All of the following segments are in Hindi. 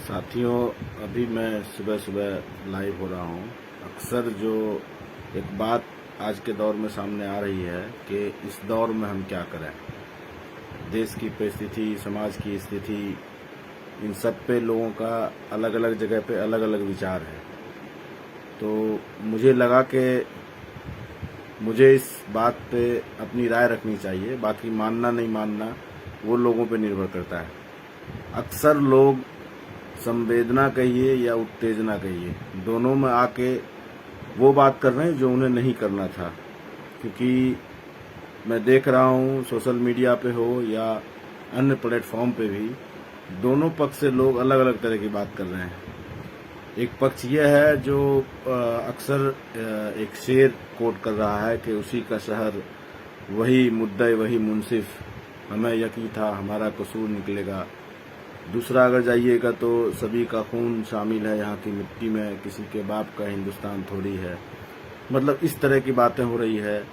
साथियों, अभी मैं सुबह सुबह लाइव हो रहा हूँ। अक्सर जो एक बात आज के दौर में सामने आ रही है कि इस दौर में हम क्या करें। देश की परिस्थिति, समाज की स्थिति, इन सब पे लोगों का अलग अलग जगह पे अलग अलग विचार है। तो मुझे लगा कि मुझे इस बात पे अपनी राय रखनी चाहिए। बाकी मानना नहीं मानना वो लोगों पे निर्भर करता है। अक्सर लोग संवेदना कहिए या उत्तेजना कहिए, दोनों में आके वो बात कर रहे हैं जो उन्हें नहीं करना था। क्योंकि मैं देख रहा हूँ सोशल मीडिया पे हो या अन्य प्लेटफॉर्म पे भी दोनों पक्ष से लोग अलग अलग तरह की बात कर रहे हैं। एक पक्ष यह है जो अक्सर एक शेर कोट कर रहा है कि उसी का शहर, वही मुद्दई, वही मुंसिफ, हमें यकीन था हमारा कसूर निकलेगा। दूसरा अगर जाइएगा तो सभी का खून शामिल है यहाँ की मिट्टी में, किसी के बाप का हिंदुस्तान थोड़ी है। मतलब इस तरह की बातें हो रही है।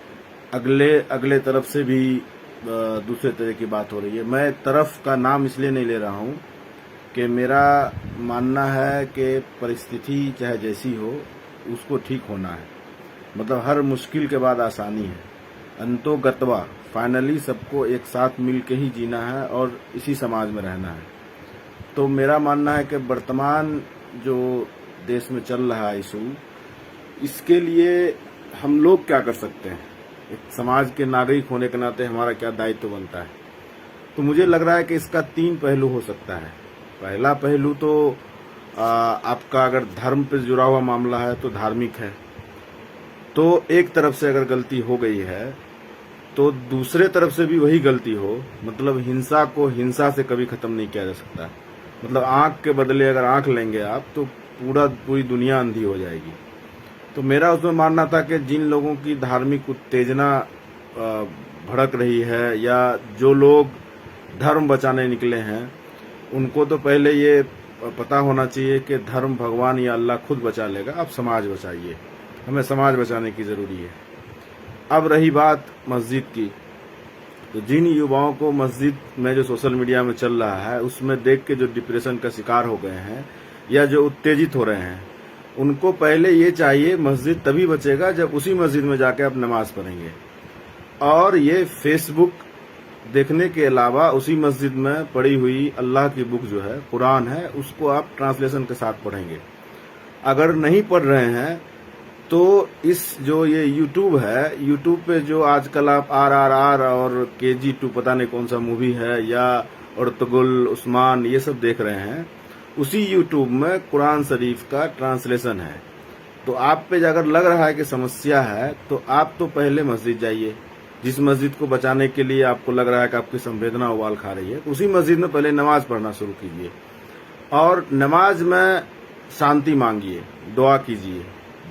अगले तरफ से भी दूसरे तरह की बात हो रही है। मैं तरफ का नाम इसलिए नहीं ले रहा हूँ कि मेरा मानना है कि परिस्थिति चाहे जैसी हो उसको ठीक होना है। मतलब हर मुश्किल के बाद आसानी है। अंतो गत्वा, फाइनली सबको एक साथ मिल के ही जीना है और इसी समाज में रहना है। तो मेरा मानना है कि वर्तमान जो देश में चल रहा है इशू, इसके लिए हम लोग क्या कर सकते हैं। एक समाज के नागरिक होने के नाते हमारा क्या दायित्व बनता है। तो मुझे लग रहा है कि इसका 3 पहलू हो सकता है। पहला पहलू तो आपका अगर धर्म पे जुड़ा हुआ मामला है तो धार्मिक है। तो एक तरफ से अगर गलती हो गई है तो दूसरे तरफ से भी वही गलती हो। मतलब हिंसा को हिंसा से कभी खत्म नहीं किया जा सकता। मतलब आंख के बदले अगर आंख लेंगे आप तो पूरी दुनिया अंधी हो जाएगी। तो मेरा उसमें मानना था कि जिन लोगों की धार्मिक उत्तेजना भड़क रही है या जो लोग धर्म बचाने निकले हैं, उनको तो पहले ये पता होना चाहिए कि धर्म भगवान या अल्लाह खुद बचा लेगा। आप समाज बचाइए, हमें समाज बचाने की जरूरी है। अब रही बात मस्जिद की, तो जिन युवाओं को मस्जिद में जो सोशल मीडिया में चल रहा है उसमें देख के जो डिप्रेशन का शिकार हो गए हैं या जो उत्तेजित हो रहे हैं, उनको पहले ये चाहिए, मस्जिद तभी बचेगा जब उसी मस्जिद में जाके आप नमाज पढ़ेंगे। और ये फेसबुक देखने के अलावा उसी मस्जिद में पढ़ी हुई अल्लाह की बुक जो है, कुरान है, उसको आप ट्रांसलेशन के साथ पढ़ेंगे। अगर नहीं पढ़ रहे हैं तो इस जो ये यूट्यूब है, यूट्यूब पे जो आजकल आप RRR और KG2 पता नहीं कौन सा मूवी है या अर्तुगरुल उस्मान, ये सब देख रहे हैं, उसी यूट्यूब में कुरान शरीफ का ट्रांसलेशन है। तो आप पे अगर लग रहा है कि समस्या है तो आप तो पहले मस्जिद जाइए। जिस मस्जिद को बचाने के लिए आपको लग रहा है कि आपकी संवेदना उबाल खा रही है, उसी मस्जिद में पहले नमाज पढ़ना शुरू कीजिए और नमाज में शांति मांगिए, दुआ कीजिए,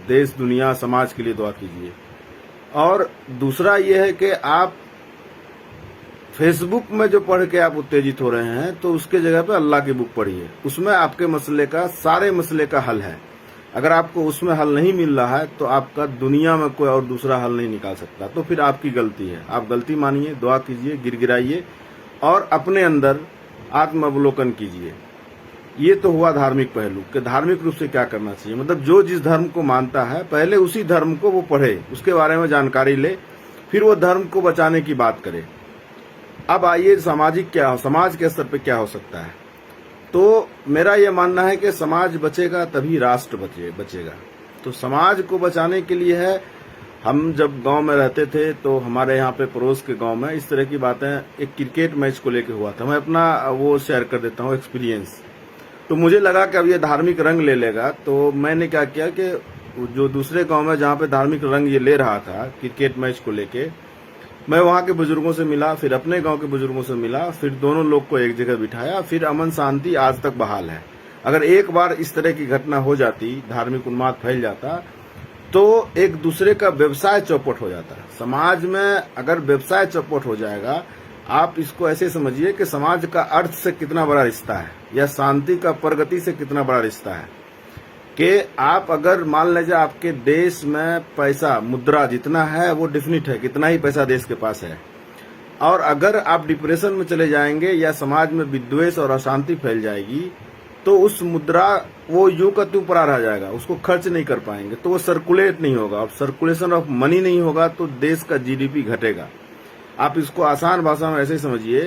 देश दुनिया समाज के लिए दुआ कीजिए। और दूसरा यह है कि आप फेसबुक में जो पढ़ के आप उत्तेजित हो रहे हैं तो उसके जगह पे अल्लाह की बुक पढ़िए। उसमें आपके मसले का, सारे मसले का हल है। अगर आपको उसमें हल नहीं मिल रहा है तो आपका दुनिया में कोई और दूसरा हल नहीं निकाल सकता। तो फिर आपकी गलती है। आप गलती मानिए, दुआ कीजिए, गिड़गिड़ाइए और अपने अंदर आत्मावलोकन कीजिए। ये तो हुआ धार्मिक पहलू कि धार्मिक रूप से क्या करना चाहिए। मतलब जो जिस धर्म को मानता है पहले उसी धर्म को वो पढ़े, उसके बारे में जानकारी ले, फिर वो धर्म को बचाने की बात करे। अब आइए समाज के स्तर पे क्या हो सकता है। तो मेरा ये मानना है कि समाज बचेगा तभी राष्ट्र बचेगा। तो समाज को बचाने के लिए है, हम जब गांव में रहते थे तो हमारे यहाँ पे पड़ोस के गांव में इस तरह की बातें, एक क्रिकेट मैच को लेके हुआ था। मैं अपना वो शेयर कर देता हूँ एक्सपीरियंस। तो मुझे लगा कि अब ये धार्मिक रंग ले लेगा, तो मैंने क्या किया कि जो दूसरे गांव में जहाँ पे धार्मिक रंग ये ले रहा था क्रिकेट मैच को लेके, मैं वहाँ के बुजुर्गों से मिला, फिर अपने गांव के बुजुर्गों से मिला, फिर दोनों लोग को एक जगह बिठाया, फिर अमन शांति आज तक बहाल है। अगर एक बार इस तरह की घटना हो जाती, धार्मिक उन्माद फैल जाता, तो एक दूसरे का व्यवसाय चौपट हो जाता। समाज में अगर व्यवसाय चौपट हो जाएगा, आप इसको ऐसे समझिए कि समाज का अर्थ से कितना बड़ा रिश्ता है या शांति का प्रगति से कितना बड़ा रिश्ता है। कि आप अगर मान लीजिए आपके देश में पैसा, मुद्रा जितना है वो डिफिनिट है, कितना ही पैसा देश के पास है, और अगर आप डिप्रेशन में चले जाएंगे या समाज में विद्वेष और अशांति फैल जाएगी तो उस मुद्रा वो यूं का त्यों पड़ा रह जाएगा, उसको खर्च नहीं कर पाएंगे, तो वो सर्कुलेट नहीं होगा। अब सर्कुलेशन ऑफ मनी नहीं होगा तो देश का जीडीपी घटेगा। आप इसको आसान भाषा में ऐसे ही समझिए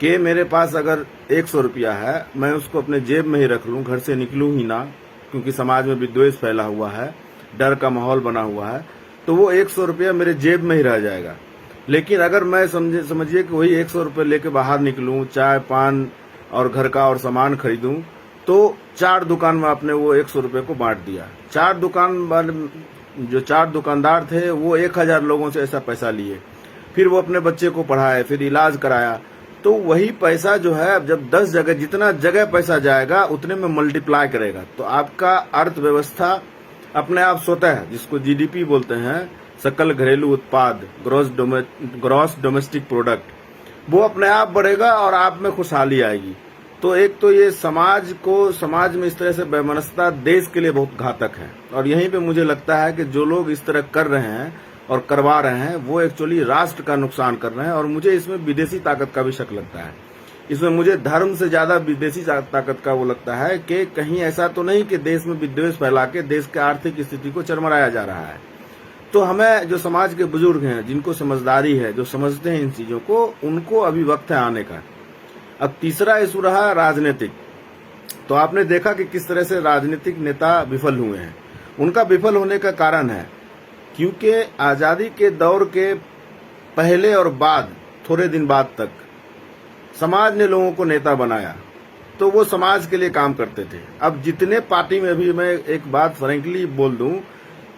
कि मेरे पास अगर 100 रुपया है, मैं उसको अपने जेब में ही रख लूं, घर से निकलूं ही ना, क्योंकि समाज में विद्वेष फैला हुआ है, डर का माहौल बना हुआ है, तो वो 100 रुपया मेरे जेब में ही रह जाएगा। लेकिन अगर मैं समझिए कि वही 100 रुपये लेके बाहर निकलूं, चाय पान और घर का और सामान खरीदूं, तो 4 दुकान में आपने वो 100 रुपये को बांट दिया। 4 दुकानदार थे वो 1000 लोगों से ऐसा पैसा लिए, फिर वो अपने बच्चे को पढ़ाए, फिर इलाज कराया। तो वही पैसा जो है, अब जब 10 जगह, जितना जगह पैसा जाएगा उतने में मल्टीप्लाई करेगा, तो आपका अर्थव्यवस्था अपने आप स्वतः, जिसको जीडीपी बोलते हैं, सकल घरेलू उत्पाद, ग्रॉस डोमेस्टिक प्रोडक्ट, वो अपने आप बढ़ेगा और आप में खुशहाली आएगी। तो एक तो ये समाज में इस तरह से वैमनस्यता देश के लिए बहुत घातक है। और यहीं पे मुझे लगता है कि जो लोग इस तरह कर रहे हैं और करवा रहे हैं वो एक्चुअली राष्ट्र का नुकसान कर रहे हैं। और मुझे इसमें विदेशी ताकत का भी शक लगता है। इसमें मुझे धर्म से ज्यादा विदेशी ताकत का वो लगता है कि कहीं ऐसा तो नहीं कि देश में विद्वेष फैला के देश की आर्थिक स्थिति को चरमराया जा रहा है। तो हमें, जो समाज के बुजुर्ग हैं, जिनको समझदारी है, जो समझते हैं इन चीजों को, उनको अभी वक्त है आने का। अब तीसरा इशू रहा राजनीतिक। तो आपने देखा कि किस तरह से राजनीतिक नेता विफल हुए हैं। उनका विफल होने का कारण है क्योंकि आजादी के दौर के पहले और बाद, थोड़े दिन बाद तक समाज ने लोगों को नेता बनाया, तो वो समाज के लिए काम करते थे। अब जितने पार्टी में, भी मैं एक बात फ्रेंकली बोल दूं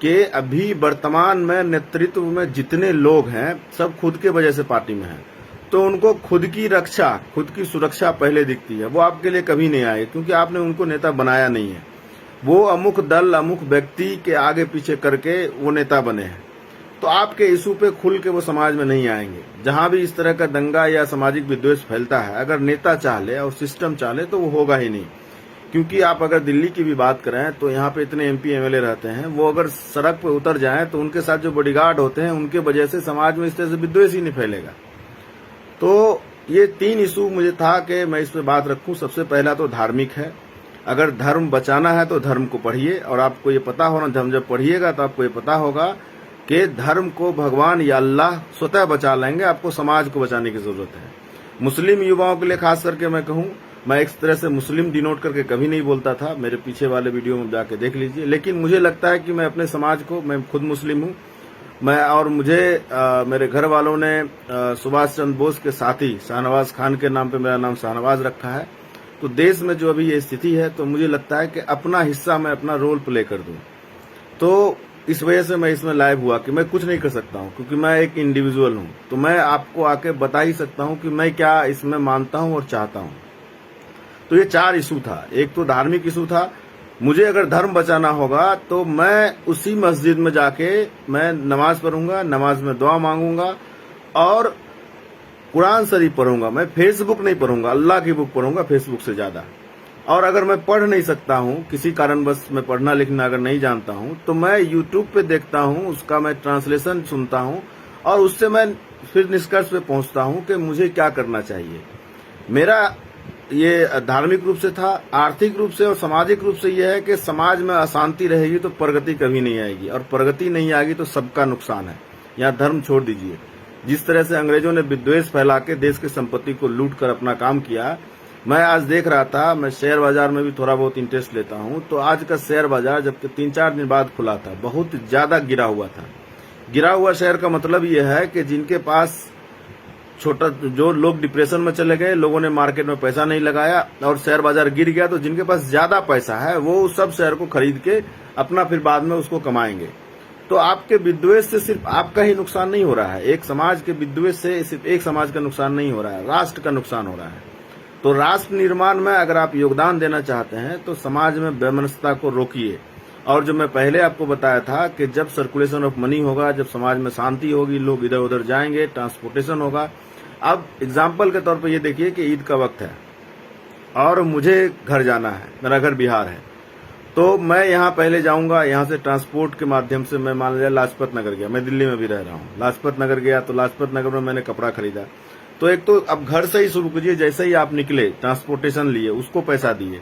कि अभी वर्तमान में नेतृत्व में जितने लोग हैं सब खुद के वजह से पार्टी में हैं। तो उनको खुद की रक्षा, खुद की सुरक्षा पहले दिखती है। वो आपके लिए कभी नहीं आए क्योंकि आपने उनको नेता बनाया नहीं है। वो अमुक दल, अमुक व्यक्ति के आगे पीछे करके वो नेता बने हैं। तो आपके इशू पे खुल के वो समाज में नहीं आएंगे। जहां भी इस तरह का दंगा या सामाजिक विद्वेष फैलता है, अगर नेता चाह ले और सिस्टम चाह ले तो वो होगा ही नहीं। क्योंकि आप अगर दिल्ली की भी बात करें तो यहाँ पे इतने एमपी एमएलए रहते हैं, वो अगर सड़क पे उतर जाएं तो उनके साथ जो बॉडीगार्ड होते हैं उनके वजह से समाज में इस तरह से विद्वेष ही नहीं फैलेगा। तो ये 3 इशू मुझे था कि मैं इस पे बात रखूं। सबसे पहला तो धार्मिक है। अगर धर्म बचाना है तो धर्म को पढ़िए, और आपको ये पता होना, धर्म जब पढ़िएगा तो आपको ये पता होगा कि धर्म को भगवान या अल्लाह स्वतः बचा लेंगे, आपको समाज को बचाने की जरूरत है। मुस्लिम युवाओं के लिए खास करके मैं कहूं, मैं एक तरह से मुस्लिम डिनोट करके कभी नहीं बोलता था, मेरे पीछे वाले वीडियो में जाके देख लीजिए। लेकिन मुझे लगता है कि मैं अपने समाज को, मैं खुद मुस्लिम हूं, मैं, और मुझे मेरे घर वालों ने सुभाष चंद्र बोस के साथी शाहनवाज खान के नाम पे मेरा नाम शाहनवाज रखा है। तो देश में जो अभी ये स्थिति है, तो मुझे लगता है कि अपना हिस्सा मैं अपना रोल प्ले कर दूं। तो इस वजह से मैं इसमें लाइव हुआ कि मैं कुछ नहीं कर सकता हूं, क्योंकि मैं एक इंडिविजुअल हूं। तो मैं आपको आके बता ही सकता हूं कि मैं क्या इसमें मानता हूं और चाहता हूं। तो ये 4 इशू था। एक तो धार्मिक इशू था, मुझे अगर धर्म बचाना होगा तो मैं उसी मस्जिद में जाके मैं नमाज पढ़ूंगा, नमाज में दुआ मांगूंगा और कुरान शरीफ पढ़ूंगा। मैं फेसबुक नहीं पढ़ूंगा, अल्लाह की बुक पढ़ूंगा फेसबुक से ज्यादा। और अगर मैं पढ़ नहीं सकता हूं, किसी कारणवश मैं पढ़ना लिखना अगर नहीं जानता हूं, तो मैं यूट्यूब पे देखता हूं, उसका मैं ट्रांसलेशन सुनता हूं और उससे मैं फिर निष्कर्ष पे पहुंचता हूं कि मुझे क्या करना चाहिए। मेरा ये धार्मिक रूप से था। आर्थिक रूप से और सामाजिक रूप से यह है कि समाज में अशांति रहेगी तो प्रगति कभी नहीं आएगी, और प्रगति नहीं आएगी तो सबका नुकसान है। यहाँ धर्म छोड़ दीजिए। जिस तरह से अंग्रेजों ने विद्वेष फैला के देश की संपत्ति को लूट कर अपना काम किया, मैं आज देख रहा था, मैं शेयर बाजार में भी थोड़ा बहुत इंटरेस्ट लेता हूं, तो आज का शेयर बाजार जबकि 3-4 दिन बाद खुला था, बहुत ज्यादा गिरा हुआ था। गिरा हुआ शेयर का मतलब यह है कि जिनके पास छोटा, जो लोग डिप्रेशन में चले गए, लोगों ने मार्केट में पैसा नहीं लगाया और शेयर बाजार गिर गया, तो जिनके पास ज्यादा पैसा है वो सब शेयर को खरीद के अपना फिर बाद में उसको कमाएंगे। तो आपके विद्वेष से सिर्फ आपका ही नुकसान नहीं हो रहा है, एक समाज के विद्वेष से सिर्फ एक समाज का नुकसान नहीं हो रहा है, राष्ट्र का नुकसान हो रहा है। तो राष्ट्र निर्माण में अगर आप योगदान देना चाहते हैं तो समाज में वैमनस्यता को रोकिए। और जो मैं पहले आपको बताया था कि जब सर्कुलेशन ऑफ मनी होगा, जब समाज में शांति होगी, लोग इधर उधर जाएंगे, ट्रांसपोर्टेशन होगा। अब एग्जाम्पल के तौर पर ये देखिए कि ईद का वक्त है और मुझे घर जाना है, मेरा घर बिहार है, तो मैं यहाँ पहले जाऊंगा, यहाँ से ट्रांसपोर्ट के माध्यम से मैं मान लिया लाजपत नगर गया, मैं दिल्ली में भी रह रहा हूँ, लाजपत नगर गया तो लाजपत नगर में मैंने कपड़ा खरीदा। तो एक तो अब घर से ही शुरू कीजिए, जैसे ही आप निकले ट्रांसपोर्टेशन लिए, उसको पैसा दिए,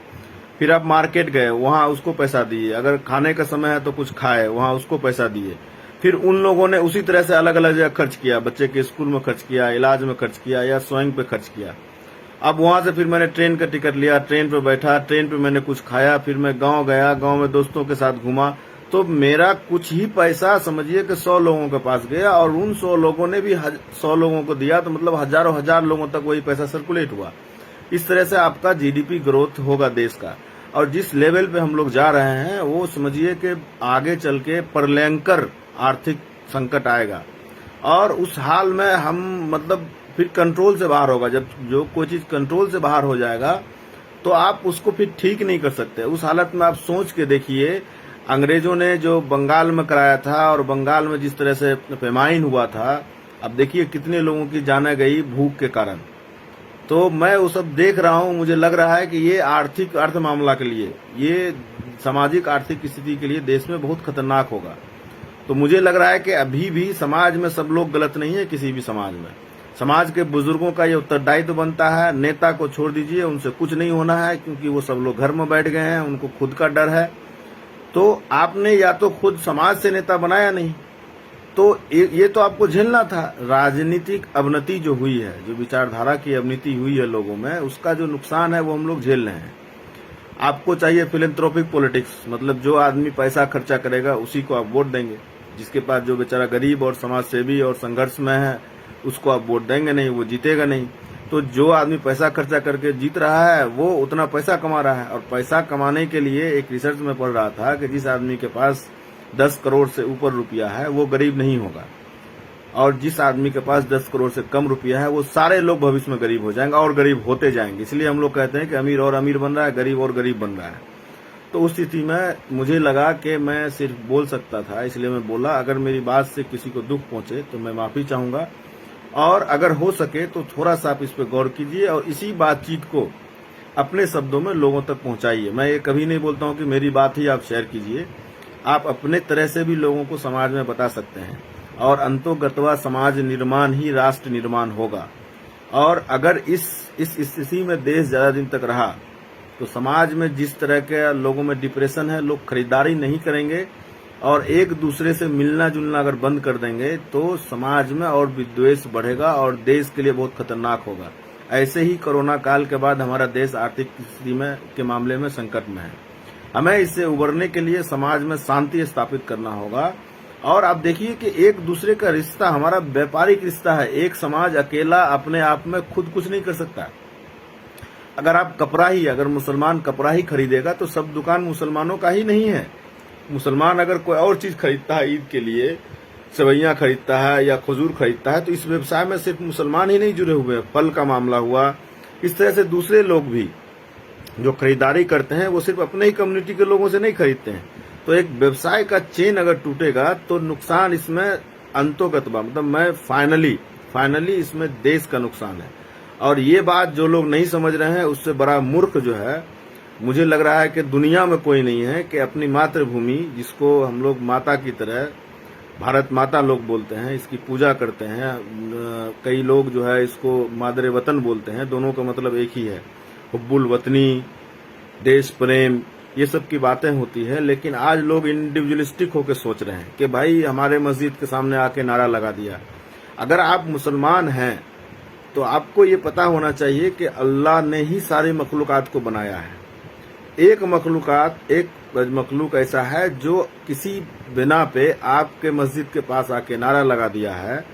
फिर आप मार्केट गए, वहां उसको पैसा दिए, अगर खाने का समय है तो कुछ खाए, वहां उसको पैसा दिए। फिर उन लोगों ने उसी तरह से अलग अलग जगह खर्च किया, बच्चे के स्कूल में खर्च किया, इलाज में खर्च किया या स्वयं पे खर्च किया। अब वहां से फिर मैंने ट्रेन का टिकट लिया, ट्रेन पे बैठा, ट्रेन पे मैंने कुछ खाया, फिर मैं गांव गया, गांव में दोस्तों के साथ घूमा, तो मेरा कुछ ही पैसा समझिए कि 100 लोगों के पास गया और उन 100 लोगों ने भी 100 लोगों को दिया, तो मतलब हजारों हजार लोगों तक वही पैसा सर्कुलेट हुआ। इस तरह से आपका जीडीपी ग्रोथ होगा देश का। और जिस लेवल पे हम लोग जा रहे हैं वो समझिए कि आगे चल के प्रलयंकर आर्थिक संकट आएगा और उस हाल में हम मतलब फिर कंट्रोल से बाहर होगा। जब जो कोई चीज कंट्रोल से बाहर हो जाएगा तो आप उसको फिर ठीक नहीं कर सकते। उस हालत में आप सोच के देखिए, अंग्रेजों ने जो बंगाल में कराया था और बंगाल में जिस तरह से फेमाइन हुआ था, अब देखिए कितने लोगों की जाने गई भूख के कारण। तो मैं वो सब देख रहा हूँ, मुझे लग रहा है कि ये आर्थिक अर्थ मामला के लिए, ये सामाजिक आर्थिक स्थिति के लिए देश में बहुत खतरनाक होगा। तो मुझे लग रहा है कि अभी भी समाज में सब लोग गलत नहीं है। किसी भी समाज में समाज के बुजुर्गों का ये उत्तरदायित्व बनता है। नेता को छोड़ दीजिए, उनसे कुछ नहीं होना है क्योंकि वो सब लोग घर में बैठ गए हैं, उनको खुद का डर है। तो आपने या तो खुद समाज से नेता बनाया नहीं, तो ये तो आपको झेलना था। राजनीतिक अवनति जो हुई है, जो विचारधारा की अवनति हुई है लोगों में, उसका जो नुकसान है वो हम लोग झेल रहे हैं। आपको चाहिए फिलेंथ्रोपिक पॉलिटिक्स, मतलब जो आदमी पैसा खर्चा करेगा उसी को आप वोट देंगे। जिसके पास जो बेचारा गरीब और समाज सेवी और संघर्ष में है उसको आप वोट देंगे नहीं, वो जीतेगा नहीं। तो जो आदमी पैसा खर्चा करके जीत रहा है वो उतना पैसा कमा रहा है। और पैसा कमाने के लिए एक रिसर्च में पढ़ रहा था कि जिस आदमी के पास 10 करोड़ से ऊपर रुपया है वो गरीब नहीं होगा, और जिस आदमी के पास 10 करोड़ से कम रुपया है वो सारे लोग भविष्य में गरीब हो जाएंगे और गरीब होते जाएंगे। इसलिए हम लोग कहते हैं कि अमीर और अमीर बन रहा है, गरीब और गरीब बन रहा है। तो उस स्थिति में मुझे लगा कि मैं सिर्फ बोल सकता था, इसलिए मैं बोला। अगर मेरी बात से किसी को दुख पहुंचे तो मैं माफी चाहूंगा, और अगर हो सके तो थोड़ा सा आप इस पर गौर कीजिए और इसी बातचीत को अपने शब्दों में लोगों तक पहुंचाइए। मैं ये कभी नहीं बोलता हूं कि मेरी बात ही आप शेयर कीजिए, आप अपने तरह से भी लोगों को समाज में बता सकते हैं। और अंतोगत्वा समाज निर्माण ही राष्ट्र निर्माण होगा। और अगर इस स्थिति में देश ज्यादा दिन तक रहा तो समाज में जिस तरह के लोगों में डिप्रेशन है, लोग खरीदारी नहीं करेंगे और एक दूसरे से मिलना जुलना अगर बंद कर देंगे तो समाज में और विद्वेष बढ़ेगा और देश के लिए बहुत खतरनाक होगा। ऐसे ही कोरोना काल के बाद हमारा देश आर्थिक स्थिति में के मामले में संकट में है। हमें इससे उबरने के लिए समाज में शांति स्थापित करना होगा। और आप देखिए कि एक दूसरे का रिश्ता हमारा व्यापारिक रिश्ता है। एक समाज अकेला अपने आप में खुद कुछ नहीं कर सकता। अगर आप कपड़ा ही, अगर मुसलमान कपड़ा ही खरीदेगा तो सब दुकान मुसलमानों का ही नहीं है। मुसलमान अगर कोई और चीज खरीदता है, ईद के लिए सेवैयां खरीदता है या खजूर खरीदता है, तो इस व्यवसाय में सिर्फ मुसलमान ही नहीं जुड़े हुए। फल का मामला हुआ, इस तरह से दूसरे लोग भी जो खरीदारी करते हैं वो सिर्फ अपने ही कम्युनिटी के लोगों से नहीं खरीदते हैं। तो एक व्यवसाय का चेन अगर टूटेगा तो नुकसान इसमें अंतोगत्वा, मतलब मैं फाइनली इसमें देश का नुकसान है। और ये बात जो लोग नहीं समझ रहे हैं उससे बड़ा मूर्ख जो है मुझे लग रहा है कि दुनिया में कोई नहीं है कि अपनी मातृभूमि, जिसको हम लोग माता की तरह भारत माता लोग बोलते हैं, इसकी पूजा करते हैं। कई लोग जो है इसको मादरे वतन बोलते हैं, दोनों का मतलब एक ही है, हुब्बुल वतनी, देश प्रेम, ये सब की बातें होती है। लेकिन आज लोग इंडिविजुअलिस्टिक होकर सोच रहे हैं कि भाई हमारे मस्जिद के सामने आके नारा लगा दिया। अगर आप मुसलमान हैं तो आपको ये पता होना चाहिए कि अल्लाह ने ही सारे मखलूकात को बनाया है। एक मखलूक ऐसा है जो किसी बिना पे आपके मस्जिद के पास आके नारा लगा दिया है।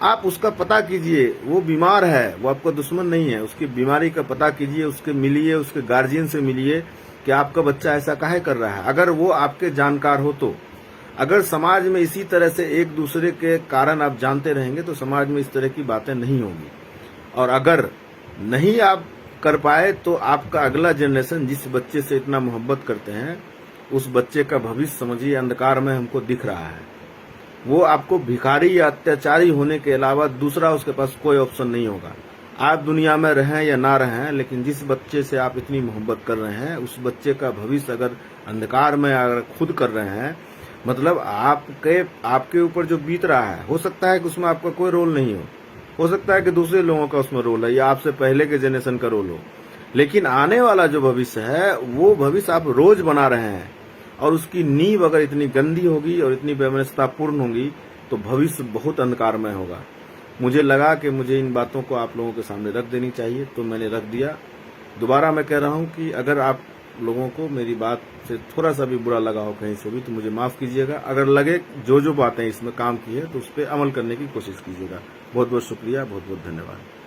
आप उसका पता कीजिए, वो बीमार है, वो आपका दुश्मन नहीं है। उसकी बीमारी का पता कीजिए, उसके मिलिए, उसके गार्जियन से मिलिए कि आपका बच्चा ऐसा काहे कर रहा है। अगर वो आपके जानकार हो तो, अगर समाज में इसी तरह से एक दूसरे के कारण आप जानते रहेंगे तो समाज में इस तरह की बातें नहीं होंगी। और अगर नहीं आप कर पाए तो आपका अगला जनरेशन जिस बच्चे से इतना मोहब्बत करते हैं, उस बच्चे का भविष्य समझिए अंधकार में हमको दिख रहा है। वो आपको भिखारी या अत्याचारी होने के अलावा दूसरा उसके पास कोई ऑप्शन नहीं होगा। आप दुनिया में रहें या ना रहें, लेकिन जिस बच्चे से आप इतनी मोहब्बत कर रहे हैं उस बच्चे का भविष्य अगर अंधकार में अगर खुद कर रहे हैं, मतलब आपके ऊपर जो बीत रहा है, हो सकता है कि उसमें आपका कोई रोल नहीं हो सकता है कि दूसरे लोगों का उसमें रोल है या आपसे पहले के जनरेशन का रोल हो, लेकिन आने वाला जो भविष्य है वो भविष्य आप रोज बना रहे हैं, और उसकी नींव अगर इतनी गंदी होगी और इतनी बेमनस्तापूर्ण होगी तो भविष्य बहुत अंधकारमय होगा। मुझे लगा कि मुझे इन बातों को आप लोगों के सामने रख देनी चाहिए, तो मैंने रख दिया। दोबारा मैं कह रहा हूं कि अगर आप लोगों को मेरी बात से थोड़ा सा भी बुरा लगा हो कहीं से भी तो मुझे माफ कीजिएगा। अगर लगे जो बातें इसमें काम की है तो उस पर अमल करने की कोशिश कीजिएगा। बहुत बहुत शुक्रिया, बहुत बहुत धन्यवाद।